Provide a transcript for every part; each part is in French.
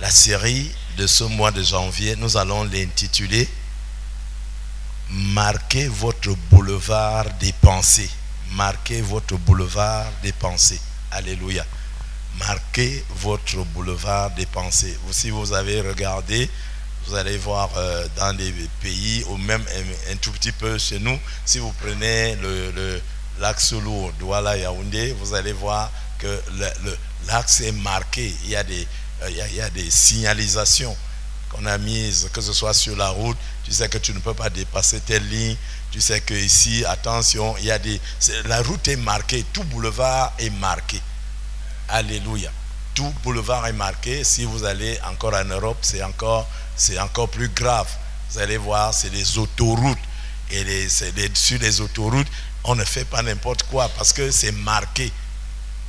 La série de ce mois de janvier, nous allons l'intituler « Marquez votre boulevard des pensées ». Marquez votre boulevard des pensées. Alléluia. Marquez votre boulevard des pensées. Si vous avez regardé, vous allez voir dans des pays, ou même un tout petit peu chez nous, si vous prenez l'axe lourd Douala Yaoundé, vous allez voir que l'axe est marqué. Il y a des signalisations qu'on a mises, que ce soit sur la route. Tu sais que tu ne peux pas dépasser telle ligne. Tu sais que ici, attention, la route est marquée. Tout boulevard est marqué. Alléluia. Tout boulevard est marqué. Si vous allez encore en Europe, c'est encore plus grave. Vous allez voir, c'est les autoroutes. Et sur les autoroutes, on ne fait pas n'importe quoi parce que c'est marqué.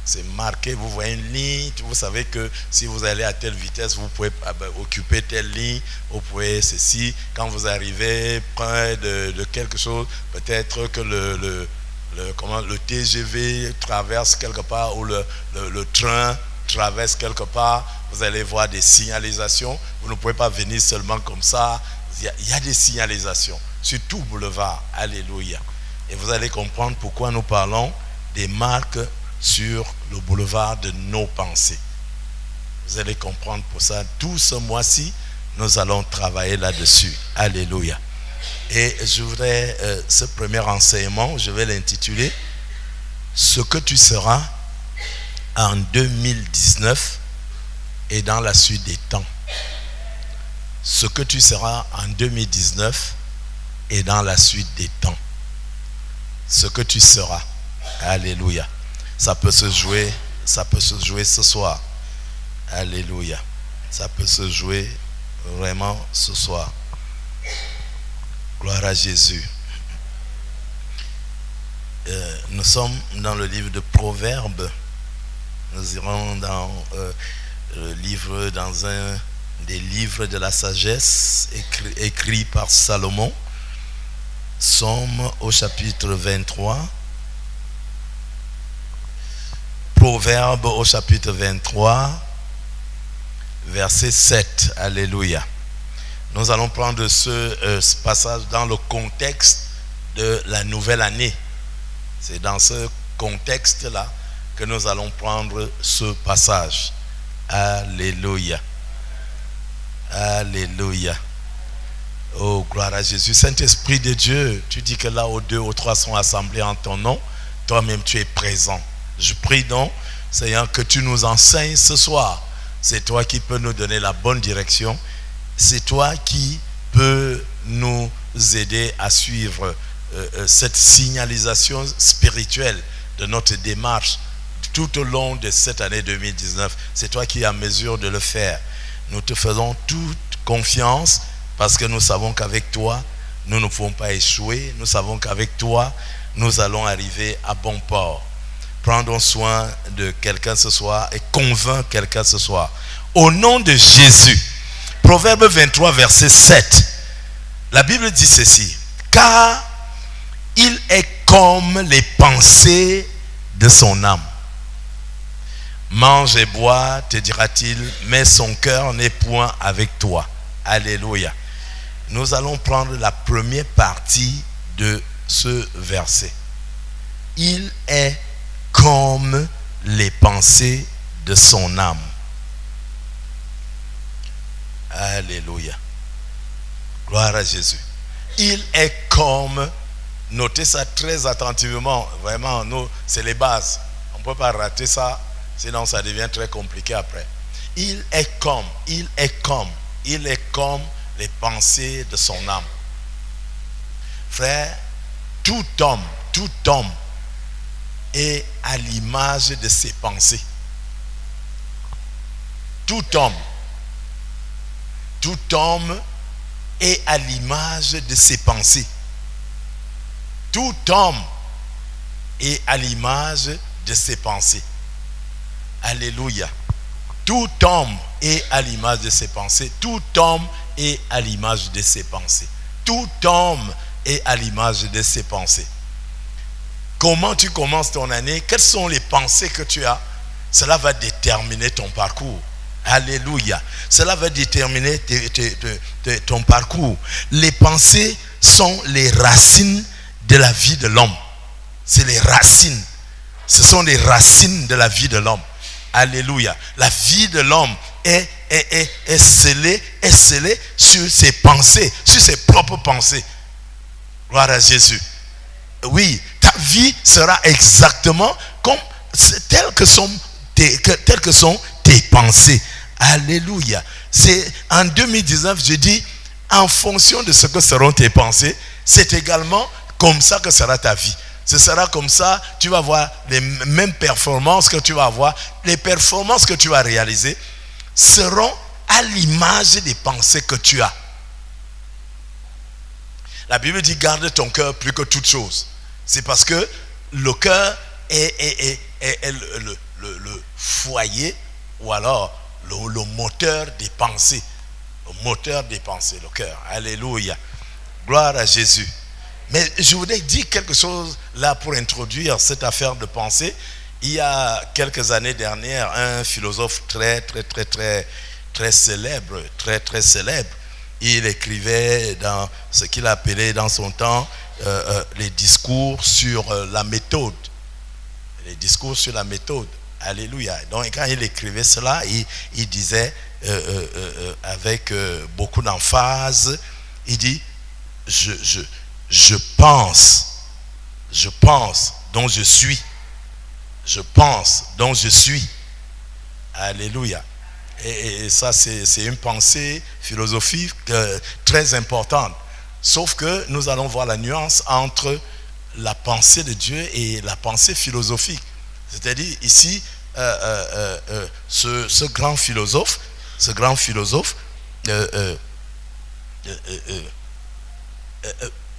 C'est marqué, vous voyez une ligne, vous savez que si vous allez à telle vitesse, vous pouvez occuper telle ligne, vous pouvez ceci. Quand vous arrivez près de quelque chose, peut-être que le TGV traverse quelque part ou le train traverse quelque part, vous allez voir des signalisations. Vous ne pouvez pas venir seulement comme ça. Il y a des signalisations sur tout boulevard. Alléluia. Et vous allez comprendre pourquoi nous parlons des marques sur le boulevard de nos pensées. Vous allez comprendre pour ça. Tout ce mois-ci, nous allons travailler là-dessus. Alléluia. Et je voudrais, ce premier enseignement, je vais l'intituler « Ce que tu seras en 2019 et dans la suite des temps ». Ce que tu seras en 2019 et dans la suite des temps. Ce que tu seras. Alléluia. Ça peut se jouer ce soir. Alléluia. Ça peut se jouer vraiment ce soir. Gloire à Jésus. Nous sommes dans le livre de Proverbes. Nous irons dans un des livres de la sagesse écrit par Salomon. Sommes au chapitre 23. Proverbe au chapitre 23, verset 7. Alléluia. Nous allons prendre ce passage dans le contexte de la nouvelle année. C'est dans ce contexte-là que nous allons prendre ce passage. Alléluia. Alléluia. Oh, gloire à Jésus. Saint-Esprit de Dieu, tu dis que là où 2 ou 3 sont assemblés en ton nom, toi-même tu es présent. Je prie donc, Seigneur, que tu nous enseignes ce soir. C'est toi qui peux nous donner la bonne direction. C'est toi qui peux nous aider à suivre cette signalisation spirituelle de notre démarche tout au long de cette année 2019. C'est toi qui es en mesure de le faire. Nous te faisons toute confiance parce que nous savons qu'avec toi, nous ne pouvons pas échouer. Nous savons qu'avec toi, nous allons arriver à bon port. Prendons soin de quelqu'un ce soir et convainc quelqu'un ce soir. Au nom de Jésus, Proverbe 23, verset 7, la Bible dit ceci. Car il est comme les pensées de son âme. Mange et bois, te dira-t-il, mais son cœur n'est point avec toi. Alléluia. Nous allons prendre la première partie de ce verset. Il est comme les pensées de son âme. Alléluia. Gloire à Jésus. Il est comme, notez ça très attentivement, vraiment, c'est les bases. On ne peut pas rater ça, sinon ça devient très compliqué après. Il est comme les pensées de son âme. Frère, tout homme est à l'image de ses pensées. Tout homme est à l'image de ses pensées. Tout homme est à l'image de ses pensées. Alléluia. Tout homme est à l'image de ses pensées. Tout homme est à l'image de ses pensées. Tout homme est à l'image de ses pensées. Comment tu commences ton année? Quelles sont les pensées que tu as? Cela va déterminer ton parcours. Alléluia. Cela va déterminer ton parcours. Les pensées sont les racines de la vie de l'homme. C'est les racines. Ce sont les racines de la vie de l'homme. Alléluia. La vie de l'homme est scellée sur ses pensées, sur ses propres pensées. Gloire à Jésus. Oui, ta vie sera exactement comme telles que sont tes pensées. Alléluia. C'est en 2019, je dis, en fonction de ce que seront tes pensées, c'est également comme ça que sera ta vie. Ce sera comme ça, tu vas avoir les mêmes performances que tu vas avoir. Les performances que tu vas réaliser seront à l'image des pensées que tu as. La Bible dit garde ton cœur plus que toute chose. C'est parce que le cœur est le foyer ou alors le moteur des pensées. Le moteur des pensées, le cœur. Alléluia. Gloire à Jésus. Mais je voudrais dire quelque chose là pour introduire cette affaire de pensée. Il y a quelques années dernières, un philosophe très célèbre, très célèbre, il écrivait dans ce qu'il appelait dans son temps les discours sur la méthode. Les discours sur la méthode. Alléluia. Donc quand il écrivait cela, il disait avec beaucoup d'emphase, il dit je pense, donc je suis. Je pense, donc je suis. Alléluia. Et ça, c'est une pensée philosophique très importante. Sauf que nous allons voir la nuance entre la pensée de Dieu et la pensée philosophique. C'est-à-dire ici, ce grand philosophe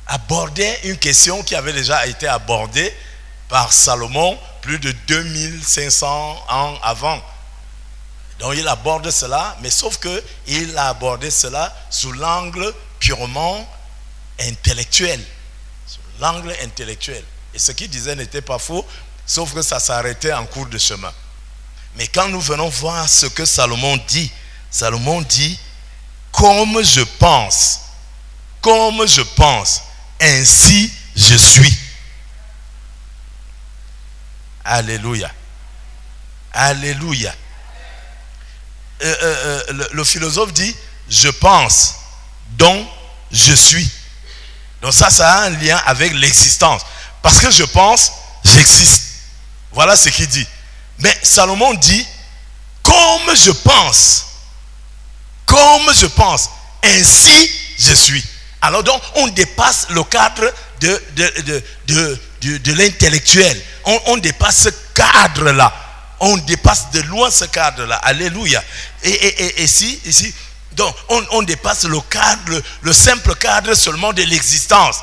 abordait une question qui avait déjà été abordée par Salomon plus de 2500 ans avant. Donc il aborde cela, mais sauf que il a abordé cela sous l'angle purement intellectuel. Sous l'angle intellectuel. Et ce qu'il disait n'était pas faux, sauf que ça s'arrêtait en cours de chemin. Mais quand nous venons voir ce que Salomon dit, comme je pense, ainsi je suis. Alléluia. Alléluia. Le philosophe dit, je pense, donc je suis. Donc ça a un lien avec l'existence. Parce que je pense, j'existe. Voilà ce qu'il dit. Mais Salomon dit, comme je pense, ainsi je suis. Alors donc, on dépasse le cadre de l'intellectuel. On dépasse ce cadre-là. On dépasse de loin ce cadre-là. Alléluia. Et ici, donc, on dépasse le cadre, le simple cadre seulement de l'existence.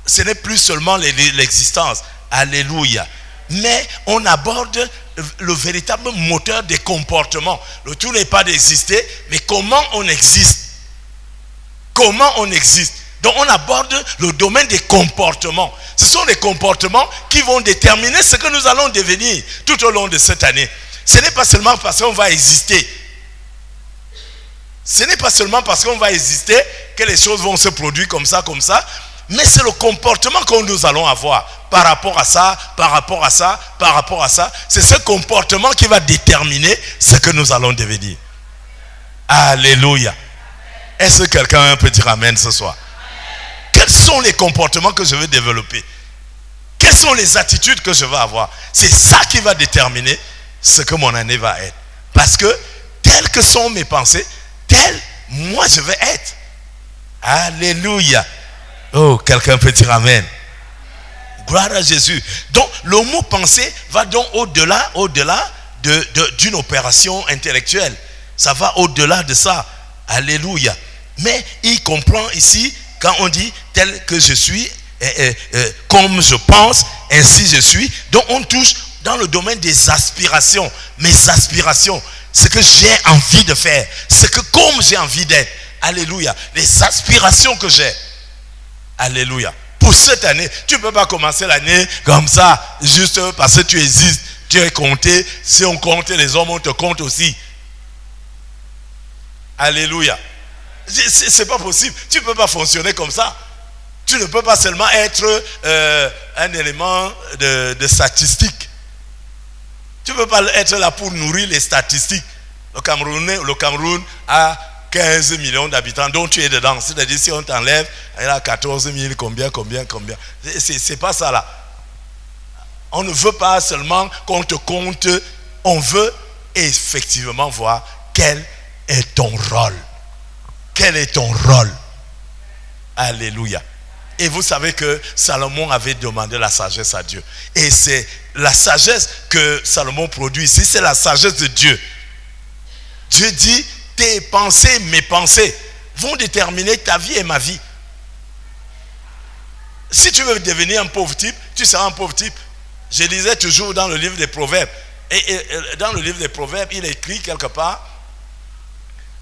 Ce n'est plus seulement l'existence. Alléluia. Mais on aborde le véritable moteur des comportements. Le tout n'est pas d'exister, mais comment on existe. Comment on existe. Donc on aborde le domaine des comportements. Ce sont les comportements qui vont déterminer ce que nous allons devenir tout au long de cette année. Ce n'est pas seulement parce qu'on va exister. Ce n'est pas seulement parce qu'on va exister que les choses vont se produire comme ça. Mais c'est le comportement que nous allons avoir par rapport à ça. C'est ce comportement qui va déterminer ce que nous allons devenir. Alléluia. Est-ce que quelqu'un peut dire amen ce soir? Quels sont les comportements que je veux développer? Quelles sont les attitudes que je vais avoir? C'est ça qui va déterminer ce que mon année va être. Parce que telles que sont mes pensées, telles moi je vais être. Alléluia. Oh, quelqu'un peut dire amen. Gloire à Jésus. Donc le mot pensée va donc au-delà d'une opération intellectuelle. Ça va au-delà de ça. Alléluia. Mais il comprend ici quand on dit tel que je suis, comme je pense, ainsi je suis. Donc on touche dans le domaine des aspirations. Mes aspirations, ce que j'ai envie de faire, ce que comme j'ai envie d'être. Alléluia. Les aspirations que j'ai. Alléluia. Pour cette année, tu ne peux pas commencer l'année comme ça, juste parce que tu existes, tu es compté. Si on compte les hommes, on te compte aussi. Alléluia. C'est pas possible. Tu ne peux pas fonctionner comme ça. Tu ne peux pas seulement être un élément de statistique. Tu ne peux pas être là pour nourrir les statistiques. Le Cameroun a 15 millions d'habitants, dont tu es dedans. C'est-à-dire, si on t'enlève, il y a 14 000, combien. C'est pas ça là. On ne veut pas seulement qu'on te compte, on veut effectivement voir quel est ton rôle. Quel est ton rôle? Alléluia. Et vous savez que Salomon avait demandé la sagesse à Dieu. Et c'est la sagesse que Salomon produit ici, c'est la sagesse de Dieu. Dieu dit, tes pensées, mes pensées, vont déterminer ta vie et ma vie. Si tu veux devenir un pauvre type, tu seras un pauvre type. Je lisais toujours dans le livre des Proverbes. Et dans le livre des Proverbes, il est écrit quelque part,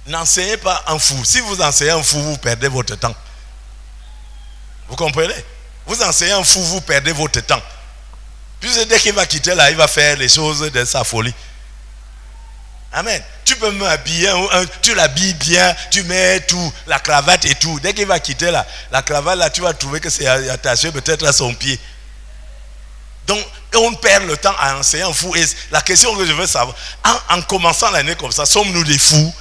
n'enseignez pas un fou. Si vous enseignez un fou, vous perdez votre temps. Vous comprenez? Vous enseignez un fou, vous perdez votre temps. Puis dès qu'il va quitter là, il va faire les choses de sa folie. Amen. Tu peux m'habiller, tu l'habilles bien, tu mets tout, la cravate et tout. Dès qu'il va quitter là, la cravate là, tu vas trouver que c'est attaché peut-être à son pied. Donc, on perd le temps à enseigner un fou. Et la question que je veux savoir, en commençant l'année comme ça, sommes-nous des fous?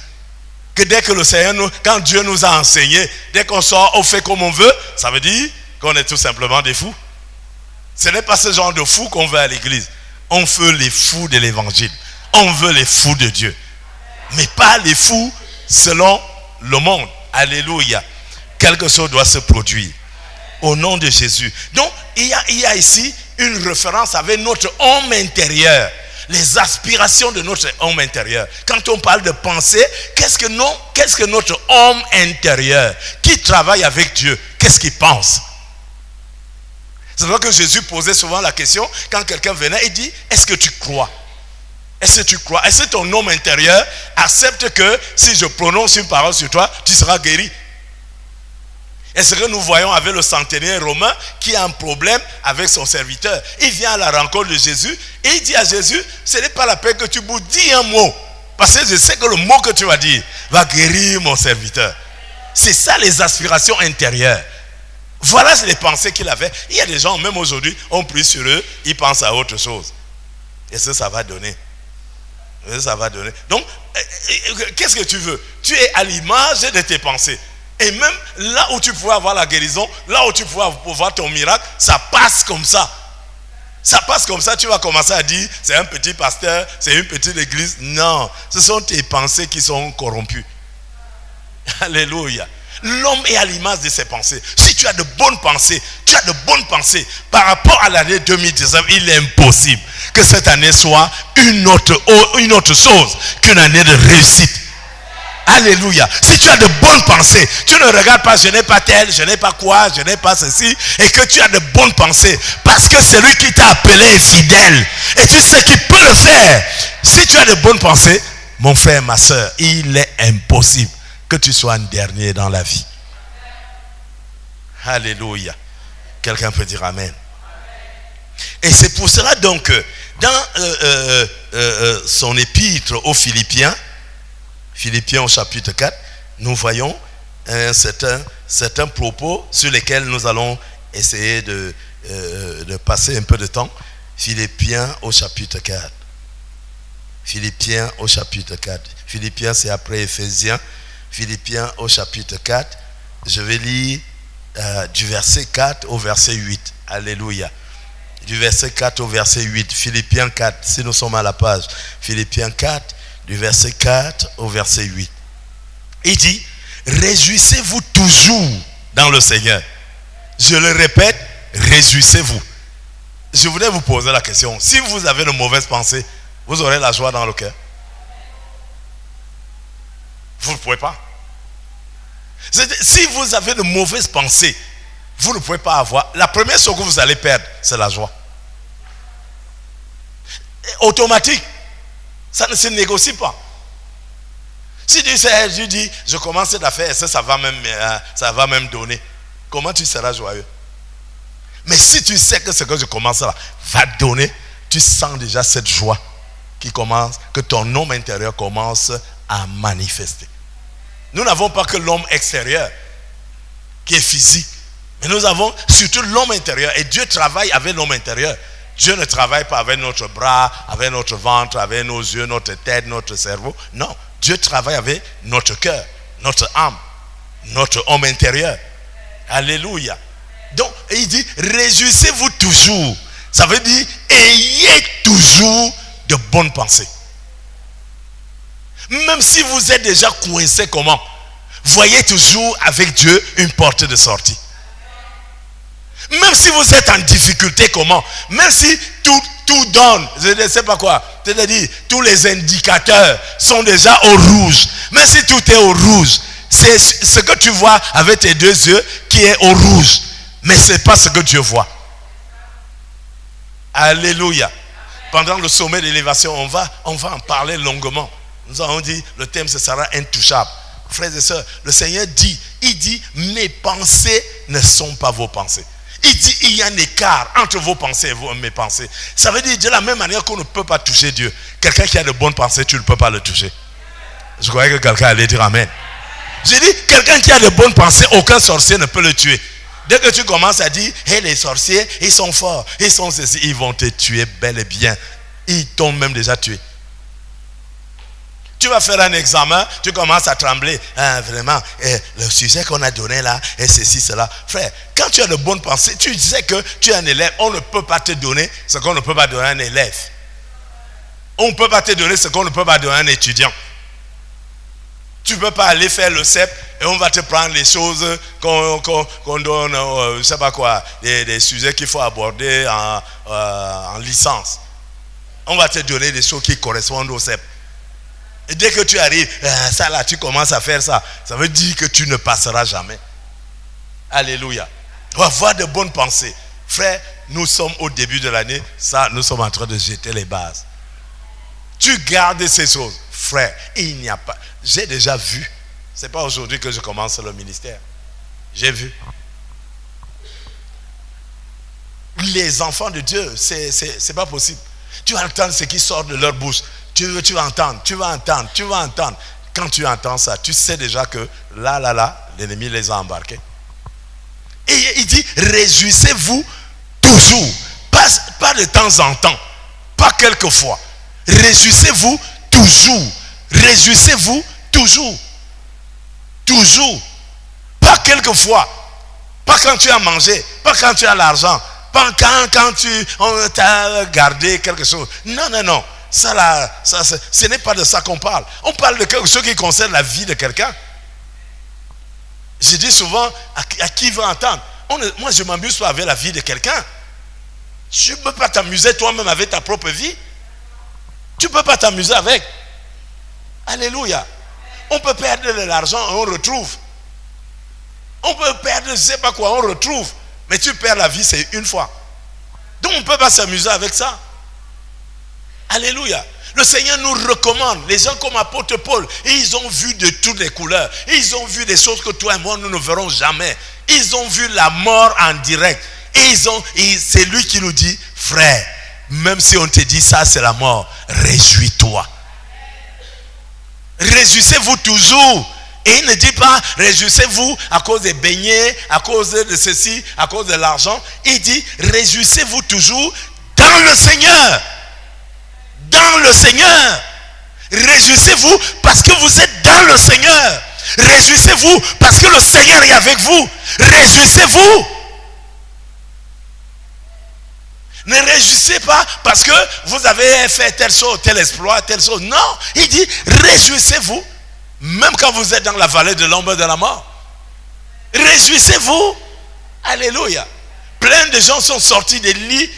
Que dès que le Seigneur, quand Dieu nous a enseigné, dès qu'on sort, on fait comme on veut, ça veut dire qu'on est tout simplement des fous. Ce n'est pas ce genre de fous qu'on veut à l'église. On veut les fous de l'évangile. On veut les fous de Dieu. Mais pas les fous selon le monde. Alléluia. Quelque chose doit se produire. Au nom de Jésus. Donc, il y a ici une référence avec notre homme intérieur. Les aspirations de notre homme intérieur. Quand on parle de pensée, qu'est-ce que notre homme intérieur qui travaille avec Dieu, qu'est-ce qu'il pense? C'est vrai que Jésus posait souvent la question quand quelqu'un venait, il dit, est-ce que tu crois? Est-ce que tu crois? Est-ce que ton homme intérieur accepte que si je prononce une parole sur toi, tu seras guéri? Est-ce que nous voyons avec le centenier romain qui a un problème avec son serviteur? Il vient à la rencontre de Jésus et il dit à Jésus, ce n'est pas la peine que tu me dis un mot. Parce que je sais que le mot que tu vas dire va guérir mon serviteur. C'est ça les aspirations intérieures. Voilà les pensées qu'il avait. Il y a des gens, même aujourd'hui, on prie sur eux, ils pensent à autre chose. Et ça va donner. Ça va donner. Donc, qu'est-ce que tu veux? Tu es à l'image de tes pensées. Et même là où tu pouvais avoir la guérison, là où tu pouvais avoir ton miracle, ça passe comme ça. Ça passe comme ça, tu vas commencer à dire, c'est un petit pasteur, c'est une petite église. Non, ce sont tes pensées qui sont corrompues. Alléluia. L'homme est à l'image de ses pensées. Si tu as de bonnes pensées, par rapport à l'année 2019, il est impossible que cette année soit une autre chose qu'une année de réussite. Alléluia. Si tu as de bonnes pensées, tu ne regardes pas, je n'ai pas tel, je n'ai pas quoi, je n'ai pas ceci, et que tu as de bonnes pensées, parce que celui qui t'a appelé est fidèle, et tu sais qu'il peut le faire. Si tu as de bonnes pensées, mon frère, ma soeur, il est impossible que tu sois un dernier dans la vie. Alléluia. Quelqu'un peut dire amen. Et c'est pour cela donc que dans son épître aux Philippiens au chapitre 4, nous voyons certains propos sur lesquels nous allons essayer de passer un peu de temps. Philippiens au chapitre 4. Philippiens au chapitre 4. Philippiens, c'est après Éphésiens. Philippiens au chapitre 4. Je vais lire du verset 4 au verset 8. Alléluia. Du verset 4 au verset 8. Philippiens 4, si nous sommes à la page. Philippiens 4, du verset 4 au verset 8. Il dit, réjouissez-vous toujours dans le Seigneur. Je le répète, réjouissez-vous. Je voulais vous poser la question. Si vous avez de mauvaises pensées, vous aurez la joie dans le cœur? Vous ne pouvez pas. Si vous avez de mauvaises pensées, vous ne pouvez pas avoir. La première chose que vous allez perdre, c'est la joie. Automatique. Ça ne se négocie pas. Si tu dis, je commence cette affaire, et ça va même donner. Comment tu seras joyeux? Mais si tu sais que ce que je commence là va donner, tu sens déjà cette joie qui commence, que ton homme intérieur commence à manifester. Nous n'avons pas que l'homme extérieur qui est physique, mais nous avons surtout l'homme intérieur. Et Dieu travaille avec l'homme intérieur. Dieu ne travaille pas avec notre bras, avec notre ventre, avec nos yeux, notre tête, notre cerveau. Non, Dieu travaille avec notre cœur, notre âme, notre homme intérieur. Alléluia. Donc, il dit, réjouissez-vous toujours. Ça veut dire, ayez toujours de bonnes pensées. Même si vous êtes déjà coincé, comment? Voyez toujours avec Dieu une porte de sortie. Même si vous êtes en difficulté, comment? Même si tout donne, je ne sais pas quoi, c'est-à-dire tous les indicateurs sont déjà au rouge. Même si tout est au rouge, c'est ce que tu vois avec tes deux yeux qui est au rouge. Mais ce n'est pas ce que Dieu voit. Alléluia. Pendant le sommet d'élévation, on va en parler longuement. Nous avons dit, le thème ce sera intouchable. Frères et sœurs, le Seigneur dit, il dit, mes pensées ne sont pas vos pensées. Il dit, il y a un écart entre vos pensées et mes pensées. Ça veut dire, de la même manière qu'on ne peut pas toucher Dieu. Quelqu'un qui a de bonnes pensées, tu ne peux pas le toucher. Je croyais que quelqu'un allait dire amen. J'ai dit, quelqu'un qui a de bonnes pensées, aucun sorcier ne peut le tuer. Dès que tu commences à dire, hey, les sorciers, ils sont forts, ils sont ceci, ils vont te tuer bel et bien. Ils t'ont même déjà tué. Tu vas faire un examen, tu commences à trembler. Vraiment, le sujet qu'on a donné là, et ceci, cela. Frère, quand tu as de bonnes pensées, tu sais que tu es un élève, on ne peut pas te donner ce qu'on ne peut pas donner à un élève. On ne peut pas te donner ce qu'on ne peut pas donner à un étudiant. Tu ne peux pas aller faire le CEP et on va te prendre les choses qu'on donne, je ne sais pas quoi, des sujets qu'il faut aborder en licence. On va te donner des choses qui correspondent au CEP. Et dès que tu arrives, ça là, tu commences à faire ça. Ça veut dire que tu ne passeras jamais. Alléluia. On va avoir de bonnes pensées. Frère, nous sommes au début de l'année. Ça, nous sommes en train de jeter les bases. Tu gardes ces choses. Frère, il n'y a pas... J'ai déjà vu. Ce n'est pas aujourd'hui que je commence le ministère. J'ai vu. Les enfants de Dieu, c'est pas possible. Tu vas entendre ce qui sort de leur bouche. Tu vas entendre. Quand tu entends ça, tu sais déjà que là, l'ennemi les a embarqués. Et il dit, réjouissez-vous toujours. Pas de temps en temps. Pas quelquefois. Réjouissez-vous toujours. Réjouissez-vous toujours. Toujours. Pas quelquefois. Pas quand tu as mangé. Pas quand tu as l'argent. Pas quand on t'a gardé quelque chose. Non. Ça là, ce n'est pas de ça qu'on parle. On parle de quelque chose qui concerne la vie de quelqu'un. Je dis souvent, à qui veut entendre? Moi, je ne m'amuse pas avec la vie de quelqu'un. Tu ne peux pas t'amuser toi-même avec ta propre vie. Tu ne peux pas t'amuser avec. Alléluia. On peut perdre de l'argent et on retrouve. On peut perdre je ne sais pas quoi, on retrouve. Mais tu perds la vie, c'est une fois. Donc on ne peut pas s'amuser avec ça. Alléluia. Le Seigneur nous recommande. Les gens comme apôtre Paul, ils ont vu de toutes les couleurs. Ils ont vu des choses que toi et moi, nous ne verrons jamais. Ils ont vu la mort en direct. Et c'est lui qui nous dit, frère, même si on te dit ça, c'est la mort, réjouis-toi. Réjouissez-vous toujours. Et il ne dit pas, réjouissez-vous à cause des beignets, à cause de ceci, à cause de l'argent. Il dit, réjouissez-vous toujours dans le Seigneur. Dans le Seigneur. Réjouissez-vous parce que vous êtes dans le Seigneur. Réjouissez-vous parce que le Seigneur est avec vous. Réjouissez-vous. Ne réjouissez pas parce que vous avez fait telle chose, tel exploit, telle chose. Non, il dit réjouissez-vous. Même quand vous êtes dans la vallée de l'ombre de la mort. Réjouissez-vous. Alléluia. Plein de gens sont sortis des lits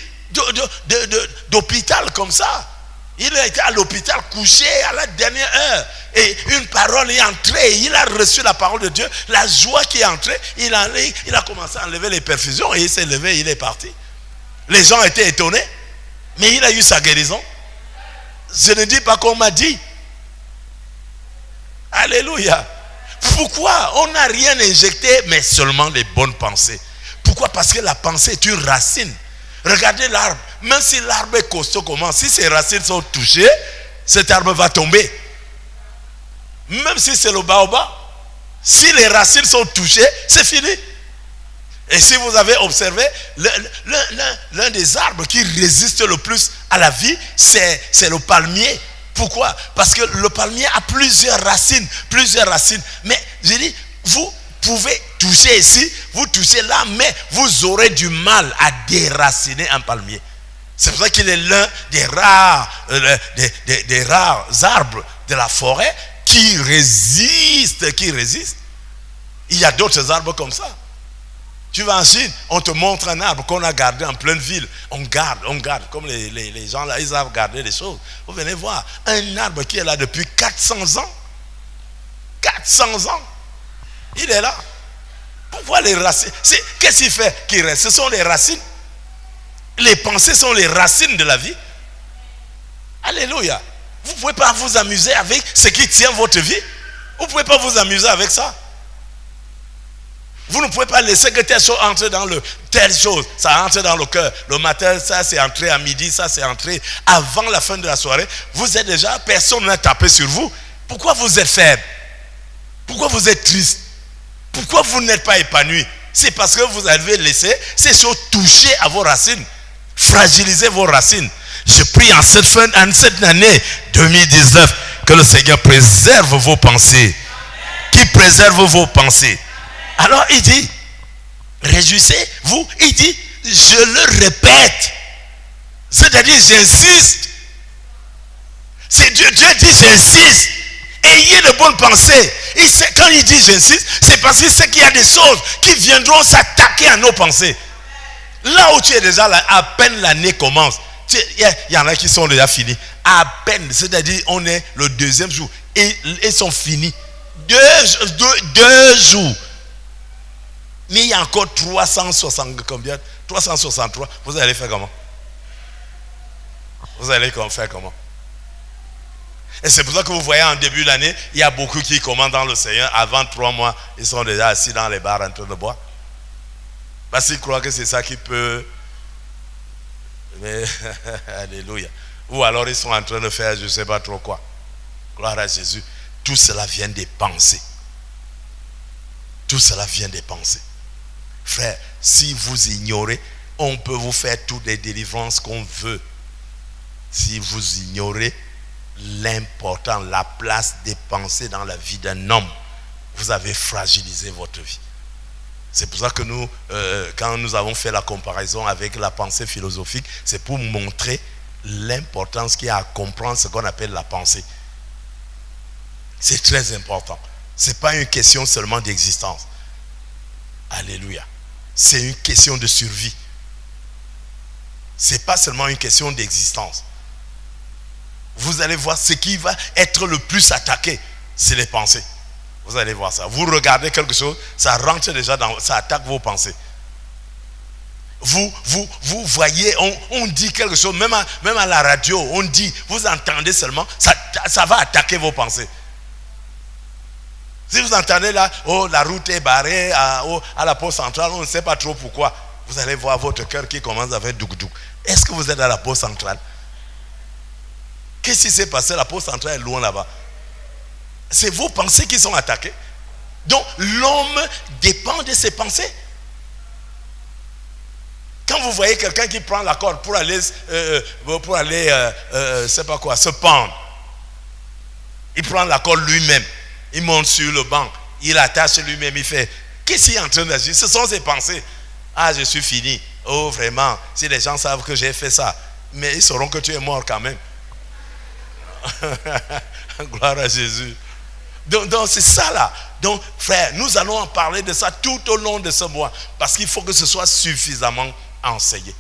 d'hôpital comme ça. Il a été à l'hôpital couché à la dernière heure. Et une parole est entrée. Il a reçu la parole de Dieu. La joie qui est entrée. Il a commencé à enlever les perfusions. Et il s'est levé, il est parti. Les gens étaient étonnés. Mais il a eu sa guérison. Je ne dis pas qu'on m'a dit. Alléluia. Pourquoi? On n'a rien injecté, mais seulement les bonnes pensées. Pourquoi? Parce que la pensée est une racine. Regardez l'arbre. Même si l'arbre est costaud comment, si ses racines sont touchées, cet arbre va tomber. Même si c'est le baobab. Si les racines sont touchées, c'est fini. Et si vous avez observé, l'un des arbres qui résiste le plus à la vie, c'est le palmier. Pourquoi? Parce que le palmier a plusieurs racines. Mais je dis, vous pouvez toucher ici, vous touchez là, mais vous aurez du mal à déraciner un palmier. C'est pour ça qu'il est l'un des rares arbres de la forêt qui résiste. Il y a d'autres arbres comme ça. Tu vas en Chine, on te montre un arbre qu'on a gardé en pleine ville. On garde. Comme les gens là, ils savent garder des choses. Vous venez voir, un arbre qui est là depuis 400 ans. 400 ans. Il est là. Pourquoi les racines? Qu'est-ce qu'il fait qui reste? Ce sont les racines. Les pensées sont les racines de la vie. Alléluia. Vous ne pouvez pas vous amuser avec ce qui tient votre vie. Vous ne pouvez pas vous amuser avec ça. Vous ne pouvez pas laisser que telle chose entre dans telle chose. Ça entre dans le cœur. Le matin, ça c'est entré à midi, ça c'est entré avant la fin de la soirée. Vous êtes déjà, personne n'a tapé sur vous. Pourquoi vous êtes faible? Pourquoi vous êtes triste? Pourquoi vous n'êtes pas épanoui? C'est parce que vous avez laissé ces choses toucher à vos racines. Fragiliser vos racines. Je prie en cette année 2019 que le Seigneur préserve vos pensées. Qu'il préserve vos pensées. Alors il dit, réjouissez-vous. Il dit, je le répète. C'est-à-dire, j'insiste. C'est Dieu dit, j'insiste. Ayez de bonnes pensées. Quand il dit j'insiste, c'est parce qu'il sait qu'il y a des choses qui viendront s'attaquer à nos pensées. Là où tu es déjà là, à peine l'année commence. Il y en a qui sont déjà finis. À peine, c'est-à-dire on est le deuxième jour. Et ils sont finis. Deux jours. Mais il y a encore 360 combien? 363. Vous allez faire comment? Vous allez faire comment? Et c'est pour ça que vous voyez en début d'année, il y a beaucoup qui commandent dans le Seigneur. Avant 3 mois, ils sont déjà assis dans les bars en train de boire. Parce qu'ils croient que c'est ça qui peut... Mais, alléluia. Ou alors ils sont en train de faire je ne sais pas trop quoi. Gloire à Jésus. Tout cela vient des pensées. Tout cela vient des pensées. Frère, si vous ignorez, on peut vous faire toutes les délivrances qu'on veut. Si vous ignorez l'important, la place des pensées dans la vie d'un homme, vous avez fragilisé votre vie. C'est pour ça que nous, quand nous avons fait la comparaison avec la pensée philosophique, c'est pour montrer l'importance qu'il y a à comprendre ce qu'on appelle la pensée. C'est très important. Ce n'est pas une question seulement d'existence. Alléluia. C'est une question de survie. Ce n'est pas seulement une question d'existence. Vous allez voir ce qui va être le plus attaqué, c'est les pensées. Vous allez voir ça. Vous regardez quelque chose, ça rentre déjà ça attaque vos pensées. Vous voyez, on dit quelque chose, même à la radio, on dit, vous entendez seulement, ça va attaquer vos pensées. Si vous entendez là, oh, la route est barrée à la poste centrale, on ne sait pas trop pourquoi. Vous allez voir votre cœur qui commence à faire douk douk. Est-ce que vous êtes à la poste centrale? Qu'est-ce qui s'est passé? La poste centrale est loin là-bas. C'est vos pensées qui sont attaquées. Donc l'homme dépend de ses pensées. Quand vous voyez quelqu'un qui prend la corde pour aller c'est pas quoi, se pendre, il prend la corde lui-même, il monte sur le banc, il attache lui-même, il fait, qu'est-ce qu'il est en train d'agir? Ce sont ses pensées. Ah, je suis fini. Oh, vraiment, si les gens savent que j'ai fait ça, mais ils sauront que tu es mort quand même. Gloire à Jésus. Donc c'est ça là. Donc frère, nous allons en parler de ça tout au long de ce mois. Parce qu'il faut que ce soit suffisamment enseigné.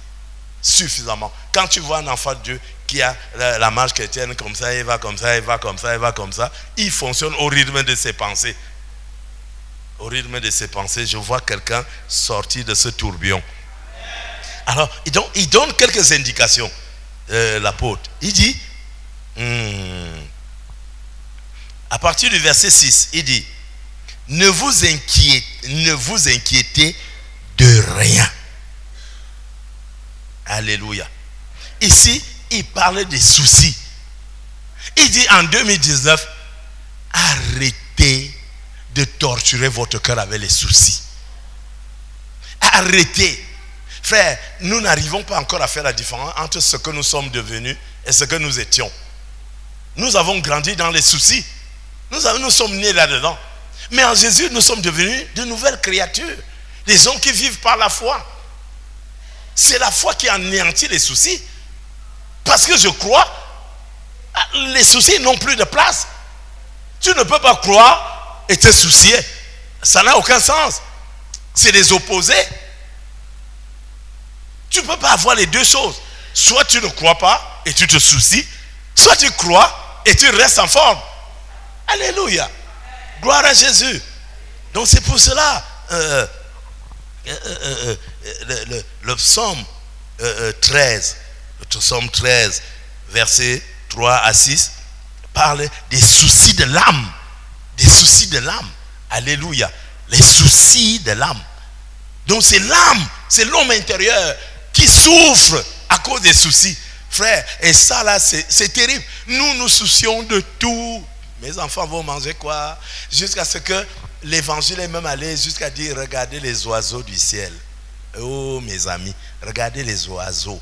Suffisamment. Quand tu vois un enfant de Dieu qui a la marche chrétienne comme ça, il va comme ça, il va comme ça, il va comme ça, il fonctionne au rythme de ses pensées. Au rythme de ses pensées, je vois quelqu'un sortir de ce tourbillon. Alors, il donne quelques indications, l'apôtre. Il dit, à partir du verset 6, il dit, ne vous inquiétez de rien. Alléluia. Ici, il parle des soucis. Il dit en 2019, arrêtez de torturer votre cœur avec les soucis. Arrêtez. Frère, nous n'arrivons pas encore à faire la différence entre ce que nous sommes devenus et ce que nous étions. Nous avons grandi dans les soucis. Nous sommes nés là-dedans. Mais en Jésus, nous sommes devenus de nouvelles créatures. Des gens qui vivent par la foi. C'est la foi qui anéantit les soucis. Parce que je crois, les soucis n'ont plus de place. Tu ne peux pas croire et te soucier. Ça n'a aucun sens. C'est des opposés. Tu ne peux pas avoir les deux choses. Soit tu ne crois pas et tu te soucies, soit tu crois et tu restes en forme. Alléluia. Gloire à Jésus. Donc c'est pour cela le psaume 13, le psaume 13, versets 3 à 6, parle des soucis de l'âme. Des soucis de l'âme. Alléluia. Les soucis de l'âme. Donc c'est l'âme, c'est l'homme intérieur qui souffre à cause des soucis. Frère, et ça là, c'est terrible. Nous nous soucions de tout. Mes enfants vont manger quoi? Jusqu'à ce que l'évangile est même allé jusqu'à dire, regardez les oiseaux du ciel. Oh mes amis, regardez les oiseaux.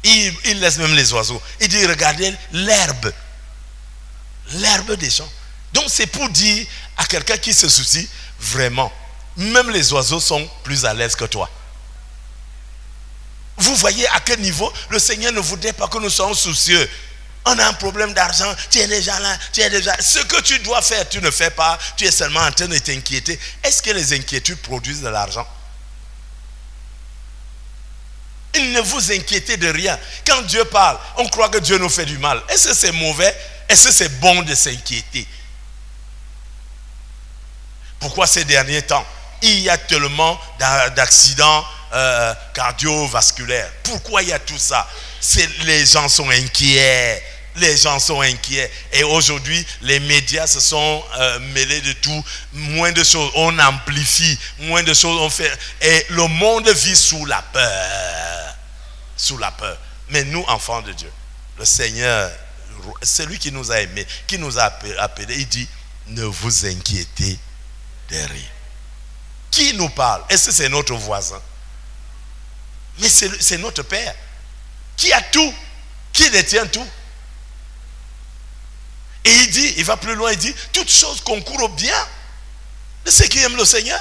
Il laisse même les oiseaux. Il dit, regardez l'herbe. L'herbe des champs. Donc c'est pour dire à quelqu'un qui se soucie, vraiment, même les oiseaux sont plus à l'aise que toi. Vous voyez à quel niveau le Seigneur ne voudrait pas que nous soyons soucieux. On a un problème d'argent, tu es déjà là, tu es déjà... Ce que tu dois faire, tu ne fais pas, tu es seulement en train de t'inquiéter. Est-ce que les inquiétudes produisent de l'argent? Il ne vous inquiétez de rien. Quand Dieu parle, on croit que Dieu nous fait du mal. Est-ce que c'est mauvais? Est-ce que c'est bon de s'inquiéter? Pourquoi ces derniers temps, il y a tellement d'accidents cardiovasculaires? Pourquoi il y a tout ça? Les gens sont inquiets. Les gens sont inquiets. Et aujourd'hui, les médias se sont mêlés de tout. Moins de choses, on amplifie. Moins de choses, on fait. Et le monde vit sous la peur. Sous la peur. Mais nous, enfants de Dieu, le Seigneur, celui qui nous a aimés, qui nous a appelés, il dit, ne vous inquiétez de rien. Qui nous parle? Est-ce que c'est notre voisin? Mais c'est notre Père. Qui a tout? Qui détient tout? Et il dit, il va plus loin, il dit, toutes choses concourent au bien de ceux qui aiment le Seigneur.